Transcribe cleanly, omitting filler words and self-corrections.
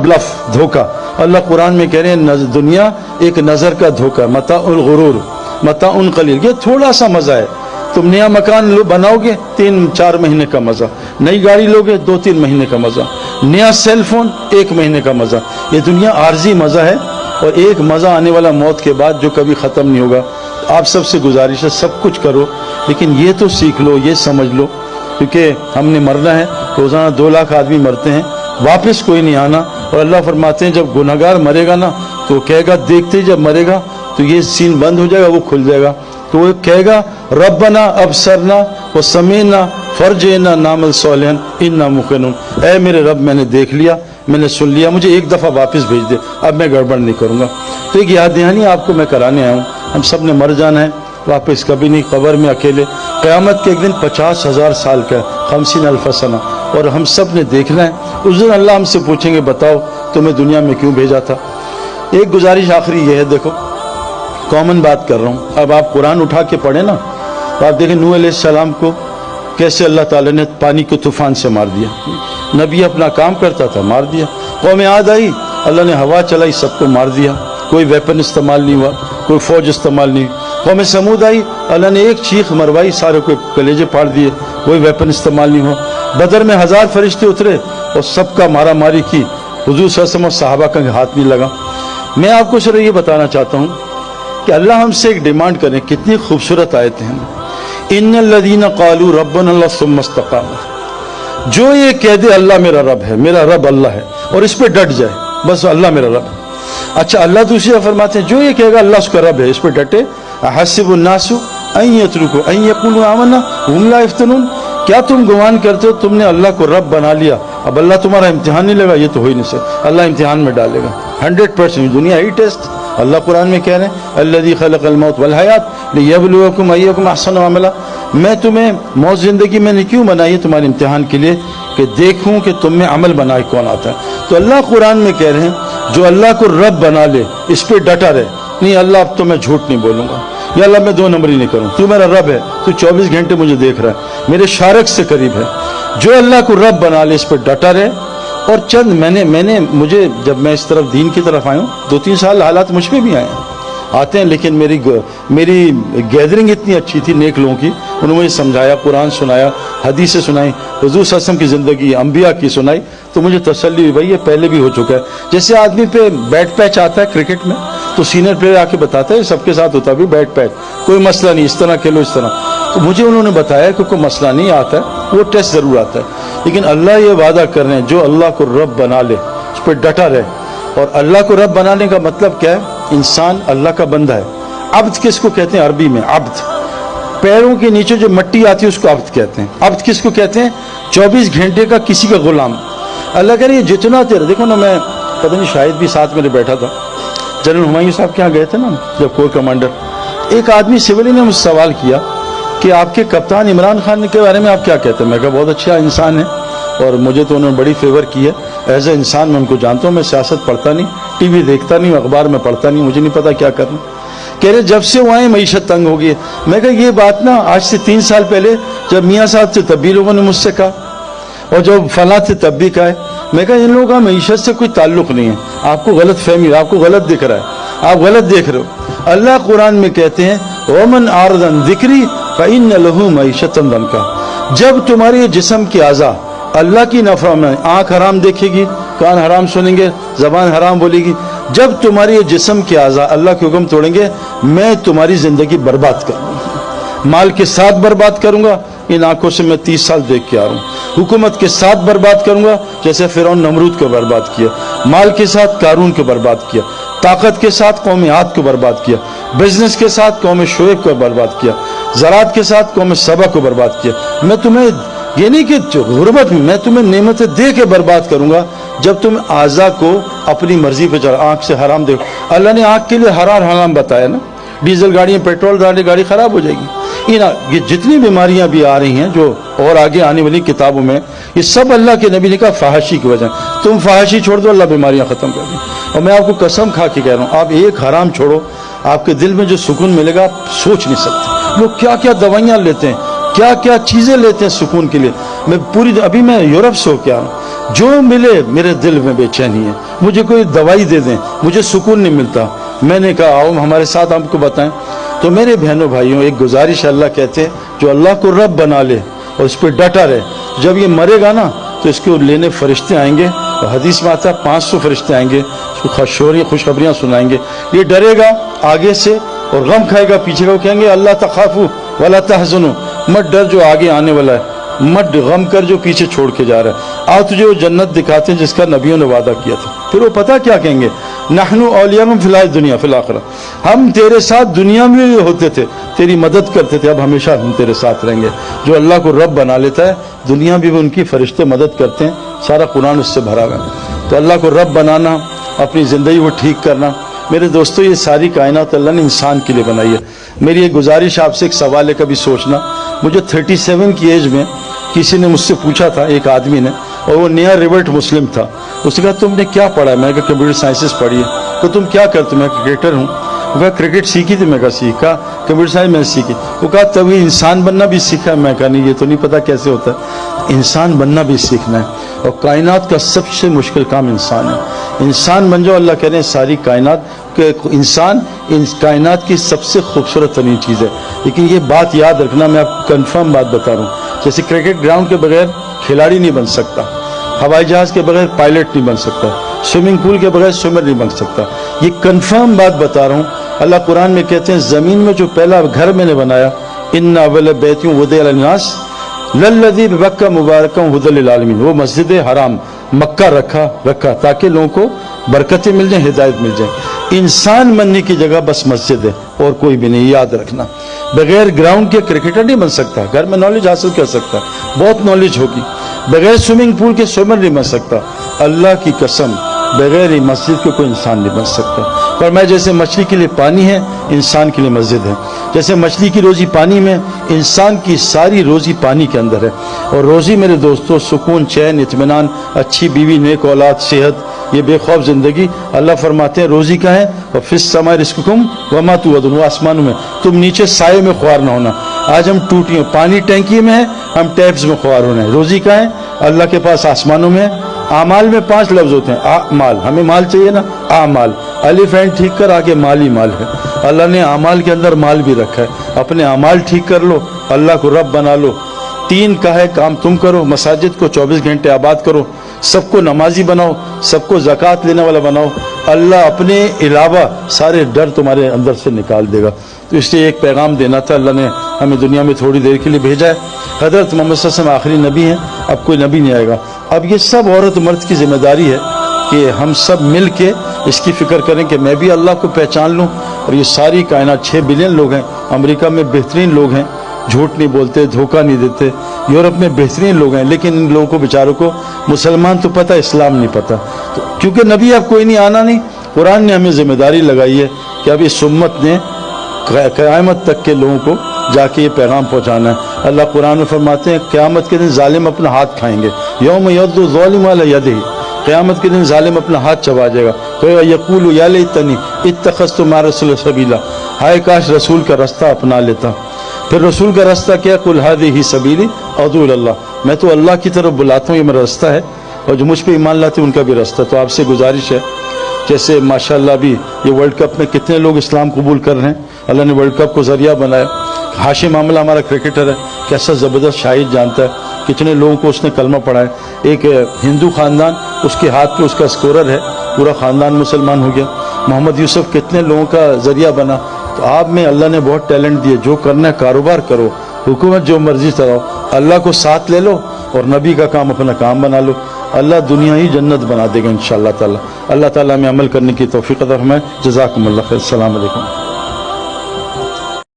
Bulb, دھوکہ. اللہ قرآن میں کہہ رہے ہیں دنیا ایک نظر کا دھوکہ، متاع الغرور، متاع قلیل. یہ تھوڑا سا مزہ ہے. تم نیا مکان بناؤ گے 3-4 مہینے کا مزہ، نئی گاڑی لوگے 2-3 مہینے کا مزہ، نیا سیل فون 1 مہینے کا مزہ. یہ دنیا عارضی مزہ ہے، اور ایک مزہ آنے والا موت کے بعد جو کبھی ختم نہیں ہوگا. آپ سب سے گزارش ہے سب کچھ کرو، لیکن یہ تو سیکھ لو، یہ سمجھ لو، کیونکہ ہم نے مرنا ہے. روزانہ 2 لاکھ آدمی مرتے ہیں، واپس کوئی نہیں آنا. اور اللہ فرماتے ہیں جب گنہگار مرے گا نا تو وہ کہے گا، دیکھتے جب مرے گا تو یہ سین بند ہو جائے گا، وہ کھل جائے گا، تو وہ کہے گا ربنا ابصرنا وسمعنا فرجعنا نعمل صالحا انا موقنون. اے میرے رب، میں نے دیکھ لیا، میں نے سن لیا، مجھے ایک دفعہ واپس بھیج دے، اب میں گڑبڑ نہیں کروں گا. تو ایک یاد دہانی آپ کو میں کرانے آیا ہوں. ہم سب نے مر جانا ہے، واپس کبھی نہیں، قبر میں اکیلے. قیامت کے ایک دن 50,000 سال کا، 50,000 سنہ، اور ہم سب نے دیکھنا ہے. اس دن اللہ ہم سے پوچھیں گے بتاؤ تمہیں دنیا میں کیوں بھیجا تھا. ایک گزارش آخری یہ ہے، دیکھو کامن بات کر رہا ہوں. اب آپ قرآن اٹھا کے پڑھیں نا تو آپ دیکھیں نوح علیہ السلام کو کیسے اللہ تعالیٰ نے پانی کو طوفان سے مار دیا. نبی اپنا کام کرتا تھا، مار دیا. قوم عاد آئی، اللہ نے ہوا چلائی، سب کو مار دیا، کوئی ویپن استعمال نہیں ہوا، کوئی فوج استعمال نہیں. قوم سمود آئی، اللہ نے ایک چیخ مروائی، سارے کو کلیجے پھاڑ دیے، کوئی ویپن استعمال نہیں ہوا. بدر میں 1000 فرشتے اترے اور سب کا مارا ماری کی، حضور صلی اللہ علیہ وسلم اور صحابہ کا ہاتھ نہیں لگا. میں آپ کو صرف یہ بتانا چاہتا ہوں کہ اللہ ہم سے ایک ڈیمانڈ کریں. کتنی خوبصورت آیتیں ہیں. ان الذین قالوا ربنا اللہ ثم استقاموا، جو یہ کہہ دے اللہ میرا رب ہے، میرا رب اللہ ہے، اور اس پہ ڈٹ جائے، بس اللہ میرا رب ہے. اچھا اللہ دوسری فرماتے ہیں جو یہ کہے گا اللہ اس کا رب ہے، اس پہ ڈٹے. احسب الناس ان یترکوا ان یقولوا آمنا وهم لا یفتنون. کیا تم گمان کرتے ہو تم نے اللہ کو رب بنا لیا، اب اللہ تمہارا امتحان نہیں لگا؟ یہ تو ہو ہی نہیں سکتا. اللہ امتحان میں ڈالے گا 100%. دنیا ہی ٹیسٹ. اللہ قرآن میں کہہ رہے ہیں الذی خلق الموت والحیات لیبلوکم ایکم احسن عملا. میں تمہیں موت زندگی میں نے کیوں بنائی ہے؟ تمہارے امتحان کے لیے، کہ دیکھوں کہ تم میں عمل بنائے کون آتا ہے. تو اللہ قرآن میں کہہ رہے ہیں جو اللہ کو رب بنا لے اس پہ ڈٹا رہے. نہیں اللہ اب تو میں جھوٹ نہیں بولوں گا، یا اللہ میں 2 نمبری نہیں کروں، تو میرا رب ہے، تو 24 گھنٹے مجھے دیکھ رہا ہے، میرے شارک سے قریب ہے. جو اللہ کو رب بنا لے اس پہ ڈٹا رہے. اور چند میں نے مجھے جب میں اس طرف دین کی طرف آیا ہوں 2-3 سال حالات مجھ پہ بھی آتے ہیں، لیکن میری گیدرنگ اتنی اچھی تھی نیک لوگوں کی. انہوں نے مجھے سمجھایا، قرآن سنایا، حدیثیں سنائی، حضور صلی اللہ علیہ وسلم کی زندگی، انبیاء کی سنائی، تو مجھے تسلی ہوئی بھائی یہ پہلے بھی ہو چکا ہے. جیسے آدمی پہ بیٹ پیچ آتا ہے کرکٹ میں تو سینئر پلیئر آ کے بتاتا ہے سب کے ساتھ ہوتا بھی بیٹ پیچ، کوئی مسئلہ نہیں، اس طرح کھیلو اس طرح. تو مجھے انہوں نے بتایا کہ کوئی مسئلہ نہیں آتا ہے، وہ ٹیسٹ ضرور آتا ہے. لیکن اللہ یہ وعدہ کر رہے ہیں جو اللہ کو رب بنا لے اس پہ ڈٹا رہے. اور اللہ کو رب بنانے کا مطلب کیا ہے؟ انسان اللہ کا بندہ ہے. عبد کس کو کہتے ہیں عربی میں؟ عبد، پیروں کے نیچے جو مٹی آتی ہے اس کو عبد کہتے ہیں. عبد کس کو کہتے ہیں؟ 24 گھنٹے کا کسی کا غلام. اللہ کہہ رہے ہیں جتنا تیرا، دیکھو نا، میں پتہ نہیں شاید بھی ساتھ میرے بیٹھا تھا، جنرل ہمایوں صاحب کے یہاں گئے تھے نا جب کور کمانڈر. ایک آدمی سولی نے مجھ سے سوال کیا کہ آپ کے کپتان عمران خان کے بارے میں آپ کیا کہتے ہیں؟ میں کہا بہت اچھا انسان ہے اور مجھے تو انہوں نے بڑی فیور کی ہے. ایز اے انسان میں ان کو جانتا ہوں، میں سیاست پڑھتا نہیں، ٹی وی دیکھتا نہیں، اخبار میں پڑھتا نہیں، مجھے نہیں پتا کیا کرنا. کہہ رہے جب سے وہ آئے معیشت تنگ ہو گئی ہے. میں کہا یہ بات نا آج سے 3 سال پہلے جب میاں صاحب سے تب بھی لوگوں نے مجھ سے کہا، اور جب فلاں تھے تب بھی کہا ہے. میں کہا ان لوگوں کا معیشت سے کوئی تعلق نہیں ہے، آپ کو غلط فہمی، آپ کو غلط دکھ رہا ہے، آپ غلط دیکھ رہے ہو. اللہ قرآن میں کہتے ہیں ومن اعرض عن ذکری فإن له معیشۃ ضنکا. جب تمہارے جسم کے اعضاء اللہ کی نافرمانی، آنکھ حرام دیکھے گی، کان حرام سنیں گے، زبان حرام بولے گی، جب تمہارے یہ جسم کے اعضاء اللہ کے حکم توڑیں گے میں تمہاری زندگی برباد کروں گا، مال کے ساتھ برباد کروں گا. ان آنکھوں سے میں 30 سال دیکھ کے آ رہا ہوں. حکومت کے ساتھ برباد کروں گا جیسے فرعون نمرود کو برباد کیا، مال کے ساتھ قارون کو برباد کیا، طاقت کے ساتھ قوم عاد کو برباد کیا، بزنس کے ساتھ قوم شعیب کو برباد کیا، زراعت کے ساتھ قوم سبا کو برباد کیا. میں تمہیں یہ نہیں کہ غربت میں تمہیں نعمتیں دے کے برباد کروں گا جب تم اعضاء کو اپنی مرضی پہ چلا. آنکھ سے حرام دیکھو، اللہ نے آنکھ کے لیے حرام بتایا نا. ڈیزل گاڑیاں، پیٹرول ڈالے گاڑی خراب ہو جائے گی. یہ جتنی بیماریاں بھی آ رہی ہیں جو اور آگے آنے والی کتابوں میں، یہ سب اللہ کے نبی نے کہا فحاشی کی وجہ. تم فحاشی چھوڑ دو اللہ بیماریاں ختم کر دیں. اور میں آپ کو قسم کھا کے کہہ رہا ہوں، آپ ایک حرام چھوڑو، آپ کے دل میں جو سکون ملے گا آپ سوچ نہیں سکتے. لوگ کیا کیا دوائیاں لیتے ہیں، کیا کیا چیزیں لیتے ہیں سکون کے لیے. ابھی میں یورپ سے ہو کے آ رہا ہوں، جو ملے میرے دل میں بے چینی ہے, مجھے کوئی دوائی دے دیں, مجھے سکون نہیں ملتا. میں نے کہا آؤ ہمارے ساتھ آپ کو بتائیں. تو میرے بہنوں بھائیوں, ایک گزارش اللہ کہتے ہیں جو اللہ کو رب بنا لے اور اس پہ ڈٹا رہے, جب یہ مرے گا نا تو اس کو لینے فرشتے آئیں گے, اور حدیث میں آتا ہے 500 فرشتے آئیں گے, اس کو خوشخبریاں سنائیں گے. یہ ڈرے گا آگے سے اور غم کھائے گا پیچھے کا, وہ کہیں گے اللہ تخافو ولا تحزنو, مت ڈر جو آگے آنے والا ہے, مت غم کر جو پیچھے چھوڑ کے جا رہا ہے. آج تجھے وہ جنت دکھاتے ہیں جس کا نبیوں نے وعدہ کیا تھا. پھر وہ پتہ کیا کہیں گے, نحن اولیاءکم فی الدنیا فی الآخرہ, ہم تیرے ساتھ دنیا میں بھی ہوتے تھے, تیری مدد کرتے تھے, اب ہمیشہ ہم تیرے ساتھ رہیں گے. جو اللہ کو رب بنا لیتا ہے دنیا بھی ان کی فرشتے مدد کرتے ہیں, سارا قرآن اس سے بھرا ہوا ہے. تو اللہ کو رب بنانا, اپنی زندگی کو ٹھیک کرنا. میرے دوستو, یہ ساری کائنات اللہ نے انسان کے لیے بنائی ہے. میری ایک گزارش آپ سے, ایک سوال ہے کبھی سوچنا. مجھے 37 کی ایج میں کسی نے مجھ سے پوچھا تھا, ایک آدمی نے, اور وہ نیا ریورٹ مسلم تھا. اس نے کہا تم نے کیا پڑھا ہے؟ میں کہا کمپیوٹر سائنسز پڑھی ہے. تو تم کیا کرتے؟ میں کرکٹر ہوں. وہ کہا کرکٹ سیکھی تھی؟ میں کہا سیکھا. کمپیوٹر سائنس میں نے سیکھی. وہ کہا تبھی انسان بننا بھی سیکھا؟ میں کہا نہیں, یہ تو نہیں پتا کیسے ہوتا ہے. انسان بننا بھی سیکھنا ہے, اور کائنات کا سب سے مشکل کام انسان ہے. انسان بن جاؤ, اللہ کہہ رہے ہیں ساری کائنات کہ انسان ان کائنات کی سب سے خوبصورت ترین چیز ہے. لیکن یہ بات یاد رکھنا, میں آپ کو کنفرم بات بتا رہا ہوں, جیسے کرکٹ گراؤنڈ کے بغیر کھلاڑی نہیں بن سکتا, ہوائی جہاز کے بغیر پائلٹ نہیں بن سکتا, سوئمنگ پول کے بغیر سوئمر نہیں بن سکتا. یہ کنفرم بات بتا رہا ہوں. اللہ قرآن میں کہتے ہیں زمین میں جو پہلا گھر میں نے بنایا, ان اول بیت وضع للناس للذی ببکہ مبارکا ھدی للعالمین, وہ مسجد حرام مکہ رکھا تاکہ لوگوں کو برکتیں مل جائیں, ہدایت مل جائیں. انسان بننے کی جگہ بس مسجد ہے اور کوئی بھی نہیں, یاد رکھنا. بغیر گراؤنڈ کے کرکٹر نہیں بن سکتا, گھر میں نالج حاصل کر سکتا, بہت نالج ہوگی. بغیر سوئمنگ پول کے سوئمر نہیں بن سکتا. اللہ کی قسم بغیر ہی مسجد کے کوئی انسان نہیں بن سکتا. پر میں جیسے مچھلی کے لیے پانی ہے, انسان کے لیے مسجد ہے. جیسے مچھلی کی روزی پانی میں, انسان کی ساری روزی پانی کے اندر ہے. اور روزی میرے دوستو سکون, چین, اطمینان, اچھی بیوی, نیک اولاد, صحت, یہ بے خوف زندگی. اللہ فرماتے ہیں روزی کا ہے, اور فی السماء رزقکم وما توعدون, وہ آسمانوں میں, تم نیچے سائے میں خوار نہ ہونا. آج ہم ٹوٹیاں, پانی ٹینکی میں ہے, ہم ٹیپس میں خوار ہونے. روزی کا ہے اللہ کے پاس, آسمانوں میں. اعمال میں 5 لفظ ہوتے ہیں, مال, ہمیں مال چاہیے نا, اعمال, الف عین ٹھیک کر, آگے مال ہی مال ہے. اللہ نے اعمال کے اندر مال بھی رکھا ہے. اپنے اعمال ٹھیک کر لو, اللہ کو رب بنا لو. 3 کا ہے کام تم کرو, مساجد کو 24 گھنٹے آباد کرو, سب کو نمازی بناؤ, سب کو زکوٰۃ لینے والا بناؤ. اللہ اپنے علاوہ سارے ڈر تمہارے اندر سے نکال دے گا. تو اس لیے ایک پیغام دینا تھا, اللہ نے ہمیں دنیا میں تھوڑی دیر کے لیے بھیجا ہے. حضرت محمد صلی اللہ علیہ وسلم آخری نبی ہیں, اب کوئی نبی نہیں آئے گا. اب یہ سب عورت مرد کی ذمہ داری ہے کہ ہم سب مل کے اس کی فکر کریں کہ میں بھی اللہ کو پہچان لوں. اور یہ ساری کائنات 6 بلین لوگ ہیں, امریکہ میں بہترین لوگ ہیں, جھوٹ نہیں بولتے, دھوکہ نہیں دیتے. یورپ میں بہترین لوگ ہیں, لیکن ان لوگوں کو بیچاروں کو مسلمان تو پتہ, اسلام نہیں پتہ. تو کیونکہ نبی اب کوئی نہیں, آنا نہیں. قرآن نے ہمیں ذمہ داری لگائی ہے کہ اب اس امت نے قیامت تک کے لوگوں کو جا کے یہ پیغام پہنچانا ہے. اللہ قرآن میں فرماتے ہیں قیامت کے دن ظالم اپنا ہاتھ کھائیں گے. یوم یعض الظالم علی یدہ, قیامت کے دن ظالم اپنا ہاتھ چبا جائے گا. تو یقول یا لیتنی اتخذت مع الرسول سبیلا, ہائے کاش رسول کا رستہ اپنا لیتا. پھر رسول کا راستہ کیا, قل ھذہ سبیلی ادعو الی اللہ, میں تو اللہ کی طرف بلاتا ہوں, یہ میرا راستہ ہے. اور جو مجھ پہ ایمان لاتے ہیں ان کا بھی راستہ. تو آپ سے گزارش ہے, جیسے ماشاءاللہ بھی یہ ورلڈ کپ میں کتنے لوگ اسلام قبول کر رہے ہیں. اللہ نے ورلڈ کپ کو ذریعہ بنایا. ہاشم معاملہ ہمارا کرکٹر ہے, کیسا زبردست شاہد جانتا ہے, کتنے لوگوں کو اس نے کلمہ پڑھا ہے. ایک ہندو خاندان, اس کے ہاتھ پہ اس کا اسکورر ہے, پورا خاندان مسلمان ہو گیا. محمد یوسف کتنے لوگوں کا ذریعہ بنا. تو آپ میں اللہ نے بہت ٹیلنٹ دیا, جو کرنا ہے کاروبار کرو, حکومت جو مرضی چلاؤ, اللہ کو ساتھ لے لو اور نبی کا کام اپنا کام بنا لو. اللہ دنیا ہی جنت بنا دے گا انشاءاللہ تعالی. اللہ تعالیٰ میں عمل کرنے کی توفیق عطا فرمائے. جزاکم اللہ خیر. السلام علیکم.